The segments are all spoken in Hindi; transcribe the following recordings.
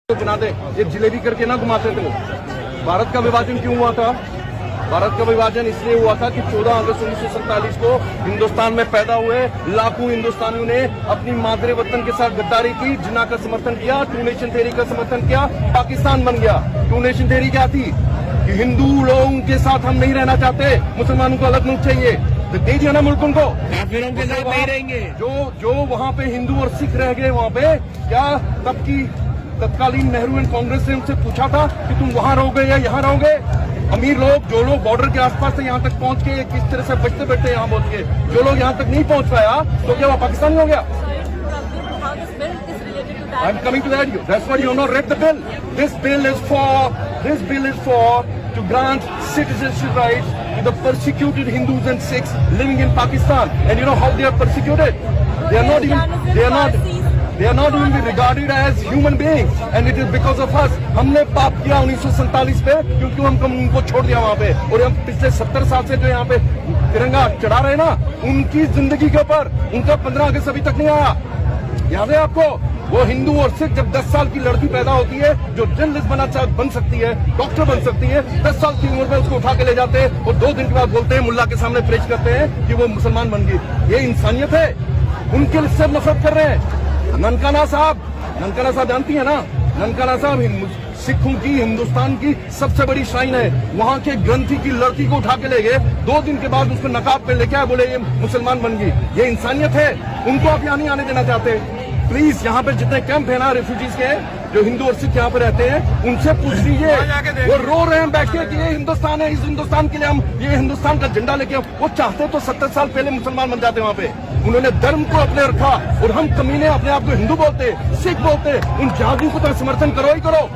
तो बना दे, ये जिलेबी करके ना घुमाते थे। भारत का विभाजन क्यों हुआ था? भारत का विभाजन इसलिए हुआ था कि 14 अगस्त 1947 को हिंदुस्तान में पैदा हुए लाखों हिंदुस्तानियों ने अपनी मादरे वतन के साथ गद्दारी की, जिन्ना का समर्थन किया, टू नेशन थ्योरी का समर्थन किया, पाकिस्तान बन गया। टू नेशन थ्योरी क्या थी कि हिंदू लोगों के साथ हम नहीं रहना चाहते, मुसलमानों को अलग मुल्क चाहिए, तो दे दिया ना मुल्क उनको, काफिरों के साथ नहीं रहेंगे। जो वहाँ पे हिंदू और सिख रह गए वहाँ पे, क्या तब की तत्कालीन नेहरू एंड कांग्रेस ने उनसे पूछा था कि तुम वहाँ रहोगे या यहाँ रहोगे? अमीर लोग, जो लोग बॉर्डर के आसपास से यहाँ तक पहुँच के किस तरह से बचते बैठे यहाँ पहुँच के, जो लोग यहाँ तक नहीं पहुँच पाया, तो क्या वो पाकिस्तानी हो गया? I'm coming to that. That's why you have not read the bill. This bill is for to grant citizenship rights to the persecuted Hindus and Sikhs living in Pakistan. And you know how they are persecuted? They are not even regarded as human beings. And it is because of us. हमने पाप किया 1947 पे, क्योंकि हम उनको छोड़ दिया वहाँ पे। और हम पिछले 70 साल से जो यहाँ पे तिरंगा चढ़ा रहे ना, उनकी जिंदगी के ऊपर उनका 15 अगस्त अभी तक नहीं आया। याद है आपको? वो हिंदू और सिख, जब 10 साल की लड़की पैदा होती है जो जर्नलिस्ट बन सकती है, डॉक्टर बन सकती है, 10 साल की उम्र में उसको उठा के ले जाते हैं और 2 दिन के बाद बोलते हैं, मुल्ला के सामने पेश करते हैं कि वो मुसलमान बन गई। ये इंसानियत है? उनके से नफरत कर रहे हैं। ननकाना साहब जानती है ना? ननकाना साहब सिखों की, हिंदुस्तान की सबसे बड़ी श्राइन है। वहाँ के ग्रंथी की लड़की को उठा के ले गए, 2 दिन के बाद उसको नकाब पे लेके आए, बोले ये मुसलमान बन गई। ये इंसानियत है? उनको आप यहाँ नहीं आने देना चाहते? प्लीज, यहाँ पे जितने कैंप है ना रेफ्यूजीज के, जो हिंदू और सिख यहाँ पे रहते हैं, उनसे पूछ लीजिए। वो रो रहे हैं बैठ के कि ये हिंदुस्तान है, इस हिंदुस्तान के लिए हम ये हिंदुस्तान का झंडा लेके, वो चाहते तो 70 साल पहले मुसलमान बन जाते वहाँ पे। उन्होंने धर्म को अपने रखा और हम कमीने अपने आप को हिंदू बोलते, सिख बोलते। उन जहादियों को तो समर्थन करो ही करो,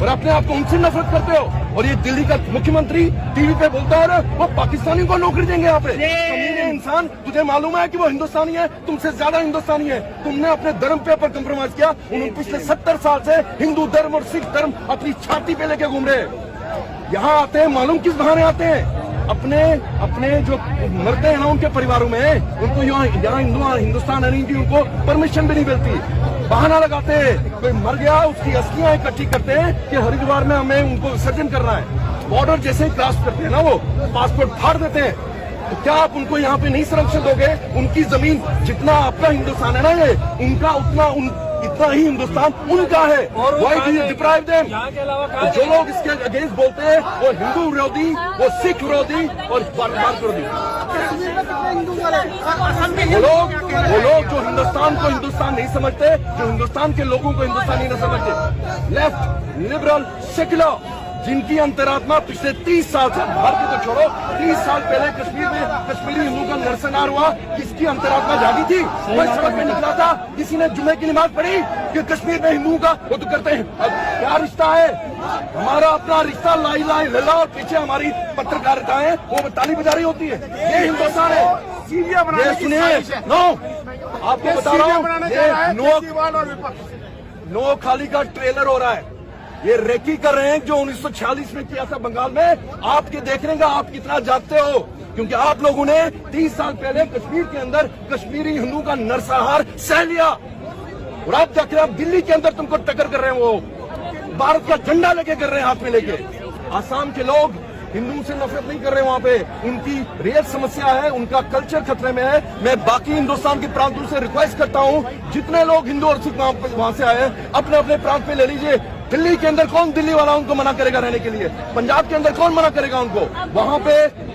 और अपने आप को उनसे नफरत करते हो। और ये दिल्ली का मुख्यमंत्री टीवी पे बोलता है वो पाकिस्तानी को नौकरी देंगे यहाँ पे। कमीने इंसान, तुझे मालूम है कि वो हिंदुस्तानी है, तुमसे ज्यादा हिंदुस्तानी है। तुमने अपने धर्म पे पर कंप्रोमाइज किया। उन्होंने पिछले 70 साल से हिंदू धर्म और सिख धर्म अपनी छाती पे लेके घूम रहे। यहाँ आते हैं, मालूम किस बहाने आते हैं? अपने जो मरते हैं ना उनके परिवारों में, उनको यहाँ हिंदुस्तान आने की उनको परमिशन भी नहीं मिलती। बहाना लगाते हैं, कोई मर गया उसकी अस्थियां इकट्ठी करते हैं कि हरिद्वार में हमें उनको विसर्जन करना है। बॉर्डर जैसे ही क्रॉस करते हैं ना, वो पासपोर्ट फाड़ देते हैं। तो क्या आप उनको यहाँ पे नहीं संरक्षण दोगे? उनकी जमीन, जितना आपका हिंदुस्तान है ना, ये उनका इतना ही हिंदुस्तान उनका है। Why do you deprive them? जो लोग इसके अगेंस्ट बोलते हैं वो हिंदू विरोधी, वो सिख विरोधी और भारत विरोधी। वो लोग जो हिंदुस्तान को हिंदुस्तान नहीं समझते, जो हिंदुस्तान के लोगों को हिंदुस्तानी नहीं समझते, लेफ्ट, लिबरल, सेक्युलर, जिनकी अंतरात्मा पिछले 30 साल से, भारत को छोड़ो, 30 साल पहले कश्मीर में कश्मीरी हिंदू का नरसंहार हुआ, किसकी अंतरात्मा जागी थी? कोई सड़क में निकला था? किसी ने जुमे की नमाज पढ़ी कि कश्मीर में हिंदुओं का वो तो करते हैं? अब क्या रिश्ता है हमारा? अपना रिश्ता लाई लाई लला, और पीछे हमारी पत्रकारिता है वो ताली बजा रही होती है। ये हिंदुस्तान है। ये सुनिए, नो आपको बता रहा हूँ, नो खाली का ट्रेलर हो रहा है। ये रेकी कर रहे हैं जो 1946 में किया था बंगाल में। आपके देखने का आप कितना जागते हो, क्योंकि आप लोगों ने 30 साल पहले कश्मीर के अंदर कश्मीरी हिंदू का नरसंहार सह लिया, और आप जाकर आप दिल्ली के अंदर तुमको टक्कर कर रहे हैं। वो भारत का झंडा लेके कर रहे हैं, हाथ में लेके। आसाम के लोग हिंदुओं से नफरत नहीं कर रहे वहाँ पे, उनकी रियल समस्या है, उनका कल्चर खतरे में है। मैं बाकी हिंदुस्तान के प्रांतों से रिक्वेस्ट करता हूँ, जितने लोग हिंदू और सिख वहाँ से आए, अपने अपने प्रांत पे ले लीजिए। दिल्ली के अंदर कौन दिल्ली वाला उनको मना करेगा रहने के लिए? पंजाब के अंदर कौन मना करेगा उनको?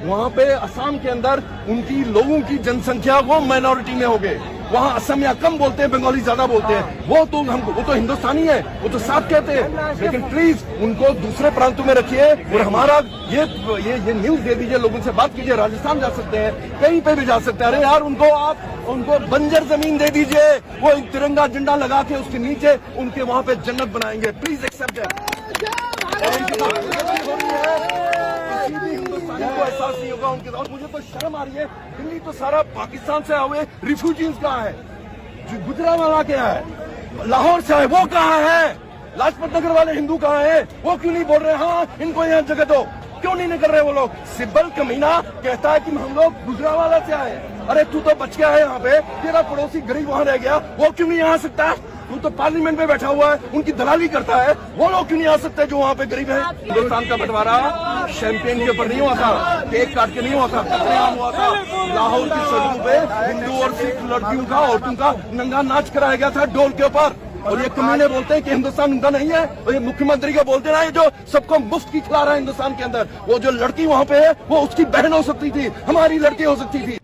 वहाँ पे असम के अंदर उनकी लोगों की जनसंख्या वो माइनॉरिटी में हो गए। वहाँ असमिया कम बोलते हैं, बंगाली ज्यादा बोलते हैं। वो तो हिंदुस्तानी है, वो तो साफ कहते हैं। लेकिन प्लीज उनको दूसरे प्रांतों में रखिए, और हमारा ये न्यूज दे दीजिए, लोगों से बात कीजिए। राजस्थान जा सकते हैं, कहीं पे भी जा सकते हैं। अरे यार, उनको बंजर जमीन दे दीजिए, वो तिरंगा झंडा लगा के उसके नीचे उनके वहाँ पे जन्नत बनाएंगे। Please accept it. को एहसास नहीं होगा उनके, और मुझे तो शर्म आ रही है। दिल्ली तो सारा पाकिस्तान से आए रिफ्यूजीज कहाँ है? जो गुजरावाला क्या है, लाहौर से आए, वो कहाँ है? लाजपत नगर वाले हिंदू कहाँ है? वो क्यों नहीं बोल रहे हाँ इनको यहाँ जगह दो? क्यों नहीं कर रहे वो लोग? सिब्बल कमीना कहता है कि हम लोग गुजरावाला से आए। अरे तू तो बच गया है यहाँ पे, तेरा पड़ोसी गरीब वहाँ रह गया, वो क्यों नहीं आ सकता? वो तो पार्लियामेंट में बैठा हुआ है, उनकी दलाली करता है। वो लोग क्यों नहीं आ सकते जो वहाँ पे गरीब है? हिंदुस्तान का बंटवारा शैंपेन के ऊपर नहीं हुआ था, केक काट के नहीं हुआ था, कत्लेआम हुआ था। लाहौर की सड़कों पे हिंदू और सिख लड़कियों का, औरतों का नंगा नाच कराया गया था ढोल के ऊपर। और ये कमीने बोलते हैं कि हिंदुस्तान उनका नहीं है, और ये मुख्यमंत्री का बोलते ना, ये जो सबको मुफ्त की खिला रहा है हिंदुस्तान के अंदर। वो जो लड़की वहाँ पे है वो उसकी बहन हो सकती थी, हमारी लड़की हो सकती थी।